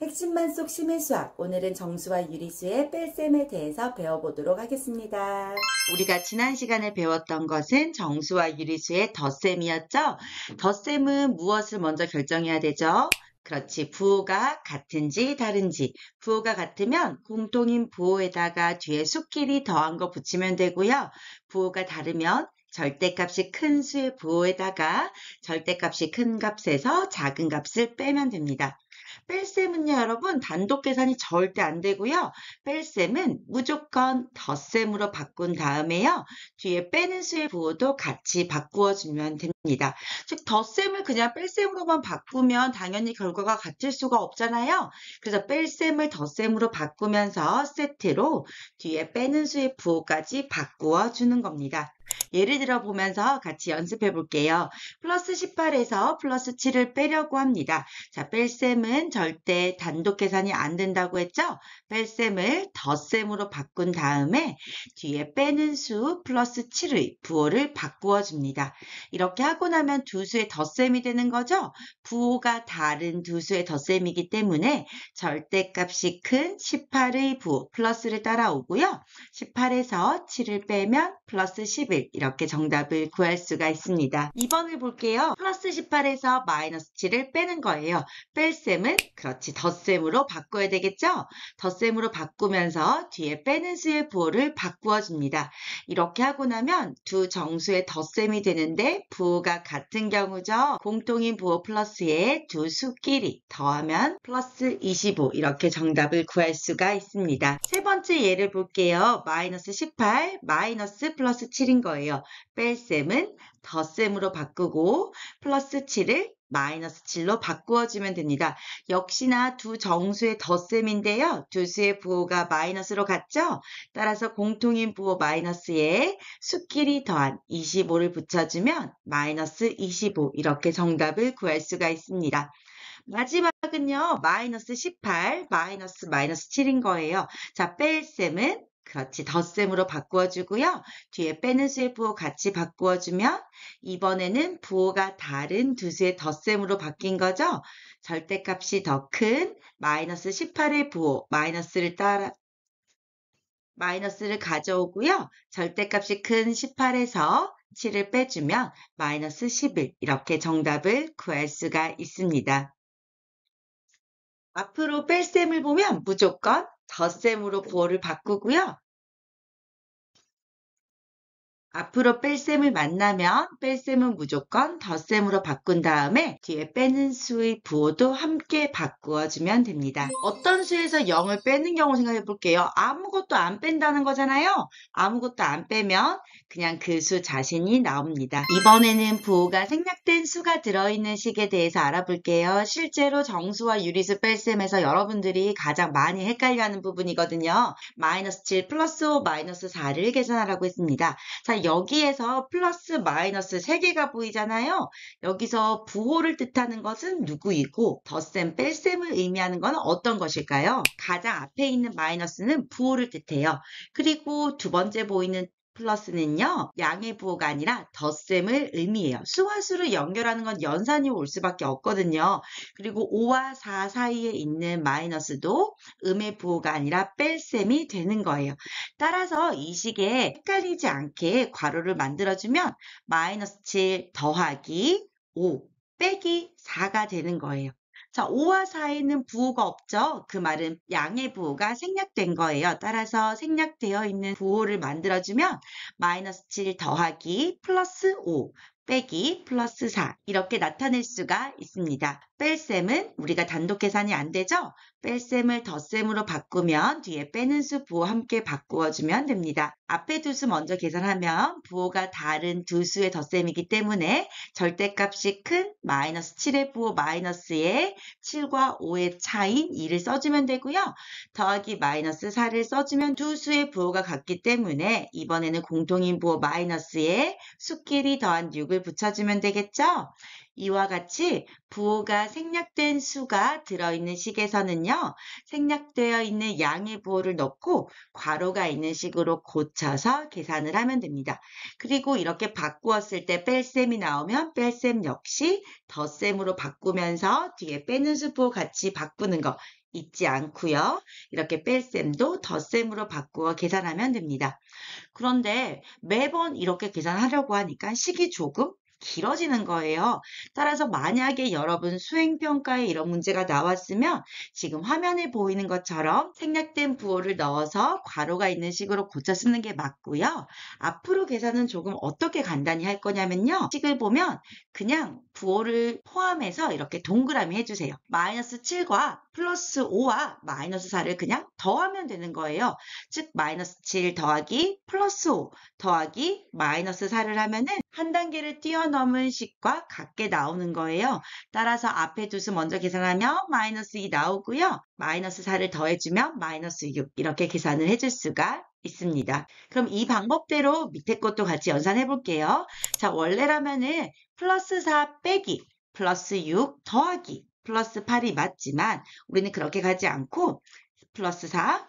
핵심만 쏙 심해 수학. 오늘은 정수와 유리수의 뺄셈에 대해서 배워보도록 하겠습니다. 우리가 지난 시간에 배웠던 것은 정수와 유리수의 덧셈이었죠? 덧셈은 무엇을 먼저 결정해야 되죠? 그렇지, 부호가 같은지 다른지. 부호가 같으면 공통인 부호에다가 뒤에 수끼리 더한 거 붙이면 되고요. 부호가 다르면 절대값이 큰 수의 부호에다가 절대값이 큰 값에서 작은 값을 빼면 됩니다. 뺄셈은요, 여러분, 단독 계산이 절대 안 되고요. 뺄셈은 무조건 덧셈으로 바꾼 다음에요. 뒤에 빼는 수의 부호도 같이 바꾸어주면 됩니다. 즉, 덧셈을 그냥 뺄셈으로만 바꾸면 당연히 결과가 같을 수가 없잖아요. 그래서 뺄셈을 덧셈으로 바꾸면서 세트로 뒤에 빼는 수의 부호까지 바꾸어주는 겁니다. 예를 들어 보면서 같이 연습해 볼게요. 플러스 18에서 플러스 7을 빼려고 합니다. 자, 뺄셈은 절대 단독 계산이 안 된다고 했죠? 뺄셈을 덧셈으로 바꾼 다음에 뒤에 빼는 수 플러스 7의 부호를 바꾸어 줍니다. 이렇게 하고 나면 두 수의 덧셈이 되는 거죠? 부호가 다른 두 수의 덧셈이기 때문에 절대값이 큰 18의 부호 플러스를 따라오고요. 18에서 7을 빼면 플러스 11 이렇게 정답을 구할 수가 있습니다. 2번을 볼게요. 플러스 18에서 마이너스 7을 빼는 거예요. 뺄셈은 그렇지 덧셈으로 바꿔야 되겠죠? 덧셈으로 바꾸면서 뒤에 빼는 수의 부호를 바꾸어 줍니다. 이렇게 하고 나면 두 정수의 덧셈이 되는데 부호가 같은 경우죠. 공통인 부호 플러스에 두 수끼리 더하면 플러스 25 이렇게 정답을 구할 수가 있습니다. 세 번째 예를 볼게요. 마이너스 18 마이너스 플러스 7인 거예요. 뺄셈은 덧셈으로 바꾸고 플러스 7을 마이너스 7로 바꾸어주면 됩니다. 역시나 두 정수의 덧셈인데요. 두 수의 부호가 마이너스로 같죠? 따라서 공통인 부호 마이너스에 수끼리 더한 25를 붙여주면 마이너스 25 이렇게 정답을 구할 수가 있습니다. 마지막은요. 마이너스 18 마이너스 7인 거예요. 자, 뺄셈은 그렇지 덧셈으로 바꾸어주고요. 뒤에 빼는 수의 부호 같이 바꾸어주면 이번에는 부호가 다른 두 수의 덧셈으로 바뀐 거죠. 절대값이 더 큰 마이너스 18의 부호 마이너스를 가져오고요. 절대값이 큰 18에서 7을 빼주면 마이너스 11 이렇게 정답을 구할 수가 있습니다. 앞으로 뺄셈을 보면 무조건 덧셈으로 부호를 바꾸고요. 앞으로 뺄셈을 만나면 뺄셈은 무조건 덧셈으로 바꾼 다음에 뒤에 빼는 수의 부호도 함께 바꾸어주면 됩니다. 어떤 수에서 0을 빼는 경우 생각해 볼게요. 아무것도 안 뺀다는 거잖아요. 아무것도 안 빼면 그냥 그 수 자신이 나옵니다. 이번에는 부호가 생략된 수가 들어있는 식에 대해서 알아볼게요. 실제로 정수와 유리수 뺄셈에서 여러분들이 가장 많이 헷갈려하는 부분이거든요. 마이너스 7 플러스 5 마이너스 4를 계산하라고 했습니다. 자, 여기에서 플러스 마이너스 3개가 보이잖아요. 여기서 부호를 뜻하는 것은 누구이고 덧셈, 뺄셈을 의미하는 것은 어떤 것일까요? 가장 앞에 있는 마이너스는 부호를 뜻해요. 그리고 두 번째 보이는 플러스는요. 양의 부호가 아니라 덧셈을 의미해요. 수와 수를 연결하는 건 연산이 올 수밖에 없거든요. 그리고 5와 4 사이에 있는 마이너스도 음의 부호가 아니라 뺄셈이 되는 거예요. 따라서 이 식에 헷갈리지 않게 괄호를 만들어주면 마이너스 7 더하기 5 빼기 4가 되는 거예요. 자, 5와 4에는 부호가 없죠? 그 말은 양의 부호가 생략된 거예요. 따라서 생략되어 있는 부호를 만들어주면 마이너스 7 더하기 플러스 5 빼기 플러스 4 이렇게 나타낼 수가 있습니다. 뺄셈은 우리가 단독 계산이 안 되죠? 뺄셈을 덧셈으로 바꾸면 뒤에 빼는 수 부호 함께 바꾸어주면 됩니다. 앞에 두 수 먼저 계산하면 부호가 다른 두 수의 덧셈이기 때문에 절대값이 큰 마이너스 7의 부호 마이너스에 7과 5의 차인 2를 써주면 되고요. 더하기 마이너스 4를 써주면 두 수의 부호가 같기 때문에 이번에는 공통인 부호 마이너스에 수끼리 더한 6을 붙여주면 되겠죠? 이와 같이 부호가 생략된 수가 들어있는 식에서는요, 생략되어 있는 양의 부호를 넣고 괄호가 있는 식으로 고쳐서 계산을 하면 됩니다. 그리고 이렇게 바꾸었을 때 뺄셈이 나오면 뺄셈 역시 덧셈으로 바꾸면서 뒤에 빼는 수 부호 같이 바꾸는 거 잊지 않고요. 이렇게 뺄셈도 덧셈으로 바꾸어 계산하면 됩니다. 그런데 매번 이렇게 계산하려고 하니까 식이 조금 길어지는 거예요. 따라서 만약에 여러분 수행평가에 이런 문제가 나왔으면 지금 화면에 보이는 것처럼 생략된 부호를 넣어서 괄호가 있는 식으로 고쳐 쓰는 게 맞고요. 앞으로 계산은 조금 어떻게 간단히 할 거냐면요. 식을 보면 그냥 부호를 포함해서 이렇게 동그라미 해주세요. 마이너스 7과 플러스 5와 마이너스 4를 그냥 더하면 되는 거예요. 즉 마이너스 7 더하기 플러스 5 더하기 마이너스 4를 하면은 한 단계를 뛰어넘은 식과 같게 나오는 거예요. 따라서 앞에 두 수 먼저 계산하면 마이너스 2 나오고요. 마이너스 4를 더해주면 마이너스 6 이렇게 계산을 해줄 수가 있습니다. 그럼 이 방법대로 밑에 것도 같이 연산해 볼게요. 자, 원래라면은 플러스 4 빼기 플러스 6 더하기 플러스 8이 맞지만 우리는 그렇게 가지 않고 플러스 4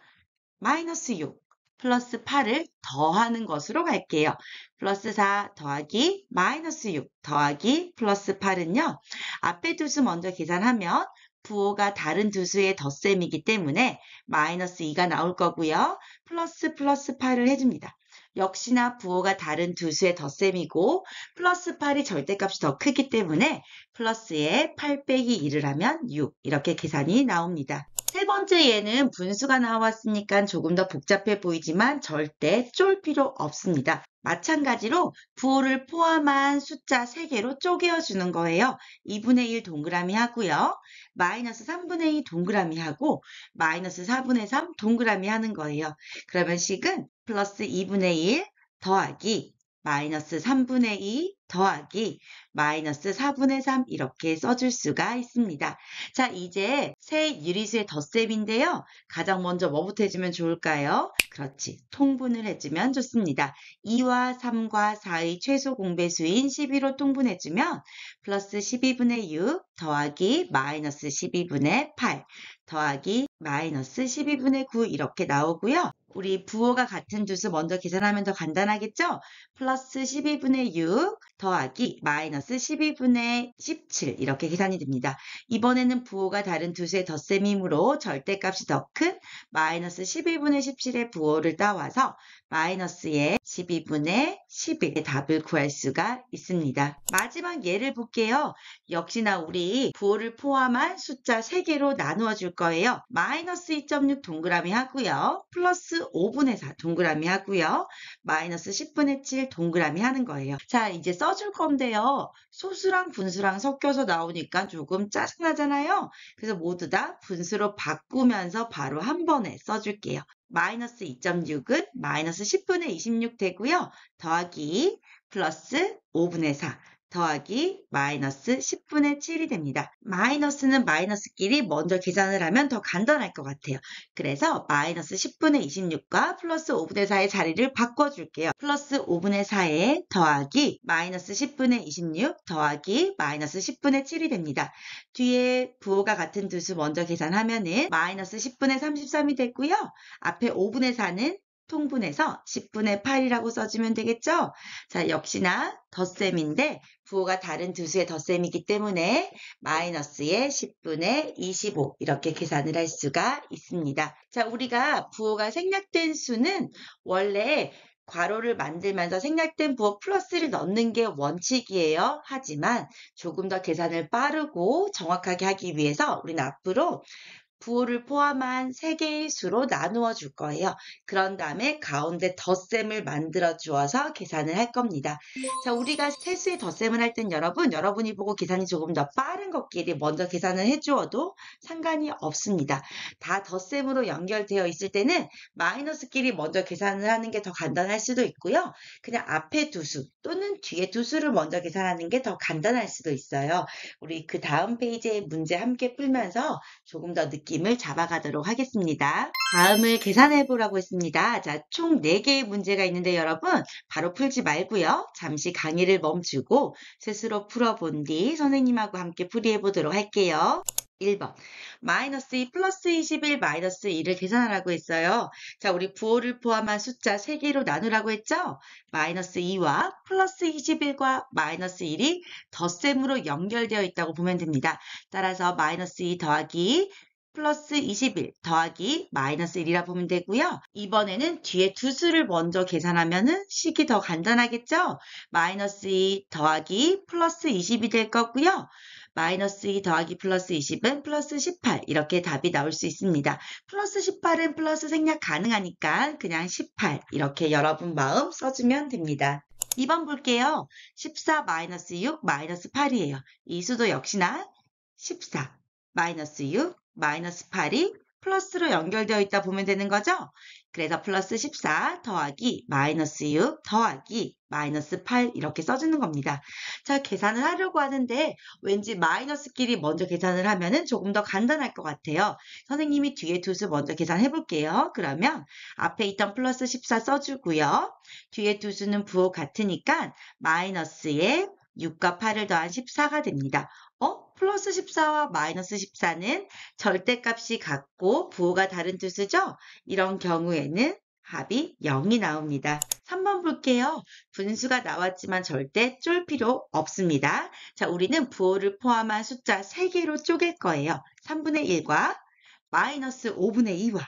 마이너스 6 플러스 8을 더하는 것으로 갈게요. 플러스 4 더하기 마이너스 6 더하기 플러스 8은요. 앞에 두 수 먼저 계산하면 부호가 다른 두 수의 덧셈이기 때문에 마이너스 2가 나올 거고요. 플러스 8을 해줍니다. 역시나 부호가 다른 두 수의 덧셈이고 플러스 8이 절대값이 더 크기 때문에 플러스에 8 빼기 2를 하면 6 이렇게 계산이 나옵니다. 세 번째 예는 분수가 나왔으니까 조금 더 복잡해 보이지만 절대 쫄 필요 없습니다. 마찬가지로 부호를 포함한 숫자 3개로 쪼개어 주는 거예요. 2분의 1 동그라미 하고요. 마이너스 3분의 2 동그라미 하고 마이너스 4분의 3 동그라미 하는 거예요. 그러면 식은 플러스 2분의 1 더하기 마이너스 3분의 2 더하기 마이너스 4분의 3 이렇게 써줄 수가 있습니다. 자, 이제 새 유리수의 덧셈인데요. 가장 먼저 뭐부터 해주면 좋을까요? 그렇지, 통분을 해주면 좋습니다. 2와 3과 4의 최소 공배수인 12로 통분해주면 플러스 12분의 6 더하기 마이너스 12분의 8 더하기 마이너스 12분의 9 이렇게 나오고요. 우리 부호가 같은 두 수 먼저 계산하면 더 간단하겠죠? 플러스 12분의 6 더하기 마이너스 12분의 17 이렇게 계산이 됩니다. 이번에는 부호가 다른 두 수의 덧셈이므로 절대값이 더 큰 마이너스 12분의 17의 부호를 따와서 마이너스의 12분의 11의 답을 구할 수가 있습니다. 마지막 예를 볼게요. 역시나 우리 부호를 포함한 숫자 3개로 나누어 줄 거예요. 마이너스 2.6 동그라미 하고요. 플러스 5분의 4 동그라미 하고요. 마이너스 10분의 7 동그라미 하는 거예요. 자, 이제 써줄 건데요. 소수랑 분수랑 섞여서 나오니까 조금 짜증나잖아요. 그래서 모두 다 분수로 바꾸면서 바로 한 번에 써줄게요. 마이너스 2.6은 마이너스 10분의 26 되고요. 더하기 플러스 5분의 4 더하기 마이너스 10분의 7이 됩니다. 마이너스는 마이너스끼리 먼저 계산을 하면 더 간단할 것 같아요. 그래서 마이너스 10분의 26과 플러스 5분의 4의 자리를 바꿔줄게요. 플러스 5분의 4에 더하기 마이너스 10분의 26 더하기 마이너스 10분의 7이 됩니다. 뒤에 부호가 같은 두 수 먼저 계산하면은 마이너스 10분의 33이 되고요. 앞에 5분의 4는 통분해서 10분의 8이라고 써주면 되겠죠? 자, 역시나 덧셈인데 부호가 다른 두 수의 덧셈이기 때문에 마이너스의 10분의 25 이렇게 계산을 할 수가 있습니다. 자, 우리가 부호가 생략된 수는 원래 괄호를 만들면서 생략된 부호 플러스를 넣는 게 원칙이에요. 하지만 조금 더 계산을 빠르고 정확하게 하기 위해서 우리는 앞으로 부호를 포함한 3개의 수로 나누어 줄 거예요. 그런 다음에 가운데 덧셈을 만들어 주어서 계산을 할 겁니다. 자, 우리가 세수의 덧셈을 할 땐 여러분이 보고 계산이 조금 더 빠른 것끼리 먼저 계산을 해 주어도 상관이 없습니다. 다 덧셈으로 연결되어 있을 때는 마이너스끼리 먼저 계산을 하는 게 더 간단할 수도 있고요. 그냥 앞에 두 수 또는 뒤에 두 수를 먼저 계산하는 게 더 간단할 수도 있어요. 우리 그 다음 페이지의 문제 함께 풀면서 조금 더 느끼 느낌을 잡아가도록 하겠습니다. 다음을 계산해 보라고 했습니다. 자, 총 4개의 문제가 있는데 여러분 바로 풀지 말고요. 잠시 강의를 멈추고 스스로 풀어본 뒤 선생님하고 함께 풀이해 보도록 할게요. 1번 마이너스 2 플러스 21 마이너스 2를 계산하라고 했어요. 자, 우리 부호를 포함한 숫자 3개로 나누라고 했죠? 마이너스 2와 플러스 21과 마이너스 1이 덧셈으로 연결되어 있다고 보면 됩니다. 따라서 마이너스 2 더하기 플러스 21 더하기 마이너스 1이라 보면 되고요. 이번에는 뒤에 두 수를 먼저 계산하면 식이 더 간단하겠죠? 마이너스 2 더하기 플러스 20이 될 거고요. 마이너스 2 더하기 플러스 20은 플러스 18 이렇게 답이 나올 수 있습니다. 플러스 18은 플러스 생략 가능하니까 그냥 18 이렇게 여러분 마음 써주면 됩니다. 2번 볼게요. 14 마이너스 6 마이너스 8이에요. 이 수도 역시나 14 마이너스 6 마이너스 8이 플러스로 연결되어 있다 보면 되는 거죠? 그래서 플러스 14 더하기 마이너스 6 더하기 마이너스 8 이렇게 써주는 겁니다. 자, 계산을 하려고 하는데 왠지 마이너스끼리 먼저 계산을 하면 조금 더 간단할 것 같아요. 선생님이 뒤에 두 수 먼저 계산해 볼게요. 그러면 앞에 있던 플러스 14 써주고요. 뒤에 두 수는 부호 같으니까 마이너스에 6과 8을 더한 14가 됩니다. 플러스 14와 마이너스 14는 절대값이 같고 부호가 다른 뜻이죠? 이런 경우에는 합이 0이 나옵니다. 3번 볼게요. 분수가 나왔지만 절대 쫄 필요 없습니다. 자, 우리는 부호를 포함한 숫자 3개로 쪼갤 거예요. 3분의 1과 마이너스 5분의 2와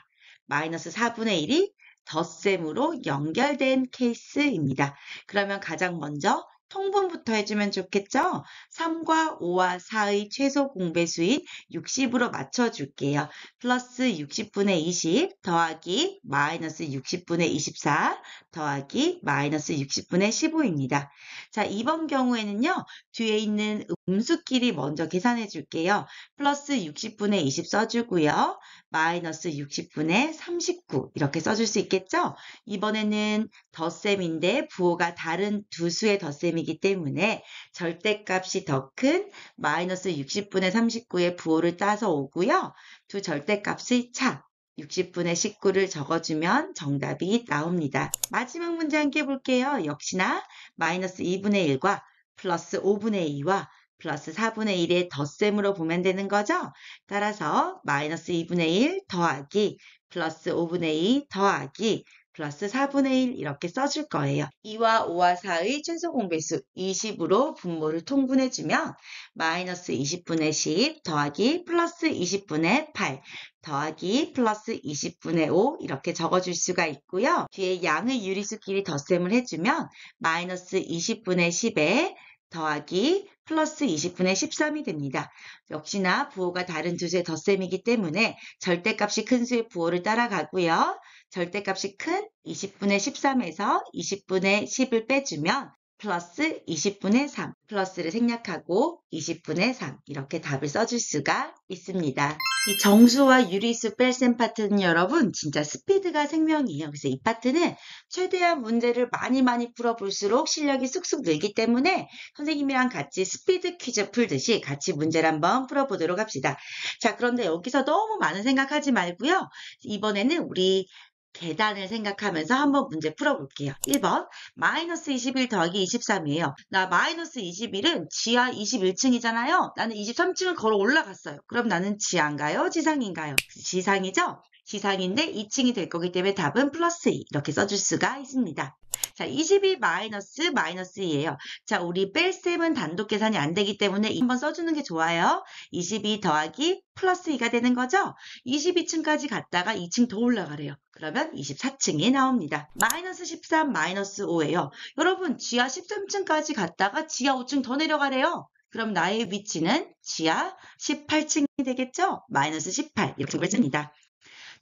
마이너스 4분의 1이 덧셈으로 연결된 케이스입니다. 그러면 가장 먼저 통분부터 해주면 좋겠죠? 3과 5와 4의 최소 공배수인 60으로 맞춰줄게요. 플러스 60분의 20 더하기 마이너스 60분의 24 더하기 마이너스 60분의 15입니다. 자, 이번 경우에는요. 뒤에 있는 음수끼리 먼저 계산해 줄게요. 플러스 60분의 20 써주고요. 마이너스 60분의 39 이렇게 써줄 수 있겠죠? 이번에는 덧셈인데 부호가 다른 두 수의 덧셈이기 때문에 절대값이 더 큰 마이너스 60분의 39의 부호를 따서 오고요. 두 절대값의 차 60분의 19를 적어주면 정답이 나옵니다. 마지막 문제 함께 볼게요. 역시나 마이너스 2분의 1과 플러스 5분의 2와 플러스 4분의 1의 덧셈으로 보면 되는 거죠. 따라서 마이너스 2분의 1 더하기 플러스 5분의 2 더하기 플러스 4분의 1 이렇게 써줄 거예요. 2와 5와 4의 최소 공배수 20으로 분모를 통분해주면 마이너스 20분의 10 더하기 플러스 20분의 8 더하기 플러스 20분의 5 이렇게 적어줄 수가 있고요. 뒤에 양의 유리수끼리 덧셈을 해주면 마이너스 20분의 10에 더하기 플러스 20분의 13이 됩니다. 역시나 부호가 다른 두 수의 덧셈이기 때문에 절대값이 큰 수의 부호를 따라가고요. 절대값이 큰 20분의 13에서 20분의 10을 빼주면 플러스 20분의 3, 플러스를 생략하고 20분의 3 이렇게 답을 써줄 수가 있습니다. 이 정수와 유리수 뺄셈 파트는 여러분 진짜 스피드가 생명이에요. 그래서 이 파트는 최대한 문제를 많이 풀어볼수록 실력이 쑥쑥 늘기 때문에 선생님이랑 같이 스피드 퀴즈 풀듯이 같이 문제를 한번 풀어보도록 합시다. 자, 그런데 여기서 너무 많은 생각하지 말고요. 이번에는 우리 계단을 생각하면서 한번 문제 풀어볼게요. 1번 마이너스 21 더하기 23이에요. 나 마이너스 21은 지하 21층이잖아요. 나는 23층을 걸어 올라갔어요. 그럼 나는 지하인가요? 지상인가요? 지상이죠? 지상인데 2층이 될 거기 때문에 답은 플러스 2 이렇게 써줄 수가 있습니다. 자, 22 마이너스 2예요. 자, 우리 뺄셈은 단독 계산이 안 되기 때문에 한번 써주는 게 좋아요. 22 더하기 플러스 2가 되는 거죠? 22층까지 갔다가 2층 더 올라가래요. 그러면 24층이 나옵니다. 마이너스 13 마이너스 5예요. 여러분, 지하 13층까지 갔다가 지하 5층 더 내려가래요. 그럼 나의 위치는 지하 18층이 되겠죠? 마이너스 18 이렇게 보여집니다.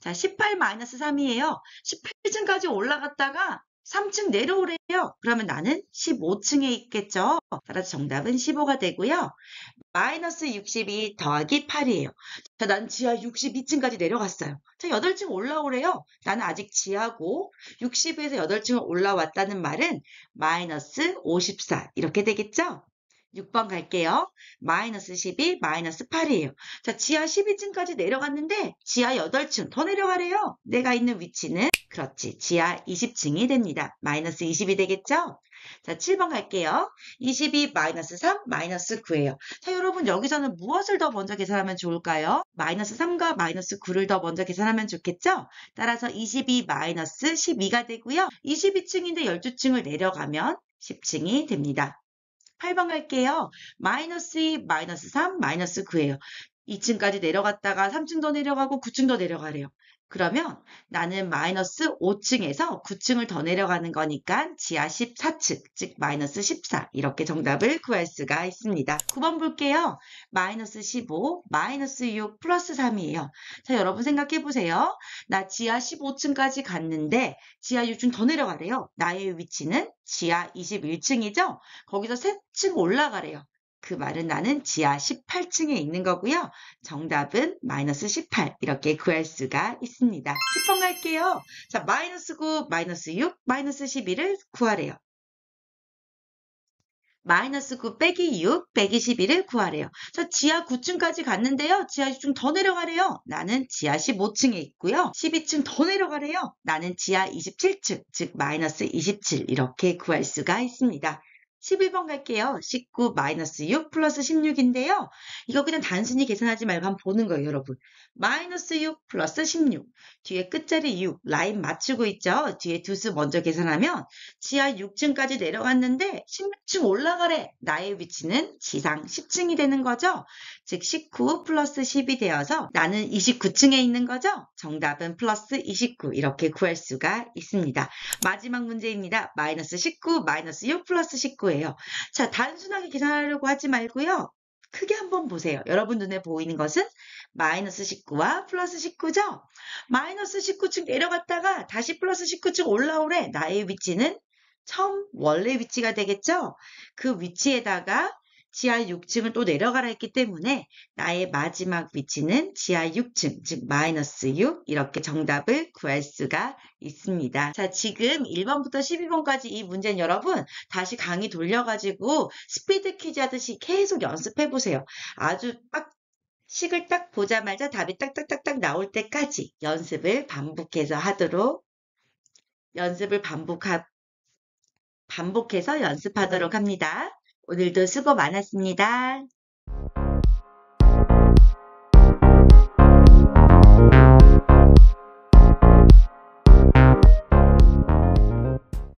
자, 18 마이너스 3이에요. 18층까지 올라갔다가 3층 내려오래요. 그러면 나는 15층에 있겠죠. 따라서 정답은 15가 되고요. 마이너스 62 더하기 8이에요. 자, 난 지하 62층까지 내려갔어요. 자, 8층 올라오래요. 나는 아직 지하고 60에서 8층을 올라왔다는 말은 마이너스 54 이렇게 되겠죠. 6번 갈게요. 마이너스 12, 마이너스 8이에요. 자, 지하 12층까지 내려갔는데 지하 8층 더 내려가래요. 내가 있는 위치는 그렇지. 지하 20층이 됩니다. 마이너스 20이 되겠죠? 자, 7번 갈게요. 22 마이너스 3 마이너스 9예요. 자, 여러분 여기서는 무엇을 더 먼저 계산하면 좋을까요? 마이너스 3과 마이너스 9를 더 먼저 계산하면 좋겠죠? 따라서 22 마이너스 12가 되고요. 22층인데 12층을 내려가면 10층이 됩니다. 8번 갈게요. 마이너스 2, 마이너스 3, 마이너스 9예요. 2층까지 내려갔다가 3층 더 내려가고 9층 더 내려가래요. 그러면 나는 마이너스 5층에서 9층을 더 내려가는 거니까 지하 14층, 즉 마이너스 14 이렇게 정답을 구할 수가 있습니다. 9번 볼게요. 마이너스 15, 마이너스 6, 플러스 3이에요. 자, 여러분 생각해 보세요. 나 지하 15층까지 갔는데 지하 6층 더 내려가래요. 나의 위치는 지하 21층이죠? 거기서 3층 올라가래요. 그 말은 나는 지하 18층에 있는 거고요. 정답은 마이너스 18 이렇게 구할 수가 있습니다. 10번 갈게요. 자, 마이너스 9, 마이너스 6, 마이너스 12를 구하래요. 마이너스 9 빼기 6 빼기 12를 구하래요. 자, 지하 9층까지 갔는데요. 지하 6층 더 내려가래요. 나는 지하 15층에 있고요. 12층 더 내려가래요. 나는 지하 27층, 즉 마이너스 27 이렇게 구할 수가 있습니다. 11번 갈게요. 19 마이너스 6 플러스 16인데요. 이거 그냥 단순히 계산하지 말고 한번 보는 거예요, 여러분. 마이너스 6 플러스 16. 뒤에 끝자리 6, 라인 맞추고 있죠? 뒤에 두 수 먼저 계산하면 지하 6층까지 내려갔는데 16층 올라가래. 나의 위치는 지상 10층이 되는 거죠? 즉 19 플러스 10이 되어서 나는 29층에 있는 거죠? 정답은 플러스 29 이렇게 구할 수가 있습니다. 마지막 문제입니다. 마이너스 19 마이너스 6 플러스 19예요. 자, 단순하게 계산하려고 하지 말고요. 크게 한번 보세요. 여러분 눈에 보이는 것은 마이너스 19와 플러스 19죠? 마이너스 19층 내려갔다가 다시 플러스 19층 올라오래. 나의 위치는 처음 원래 위치가 되겠죠? 그 위치에다가 지하 6층을 또 내려가라 했기 때문에 나의 마지막 위치는 지하 6층, 즉 마이너스 6 이렇게 정답을 구할 수가 있습니다. 자, 지금 1번부터 12번까지 이 문제는 여러분 다시 강의 돌려가지고 스피드 퀴즈 하듯이 계속 연습해 보세요. 아주 식을 딱 보자마자 답이 딱딱딱딱 나올 때까지 연습을 반복해서 반복해서 연습하도록 합니다. 오늘도 수고 많았습니다.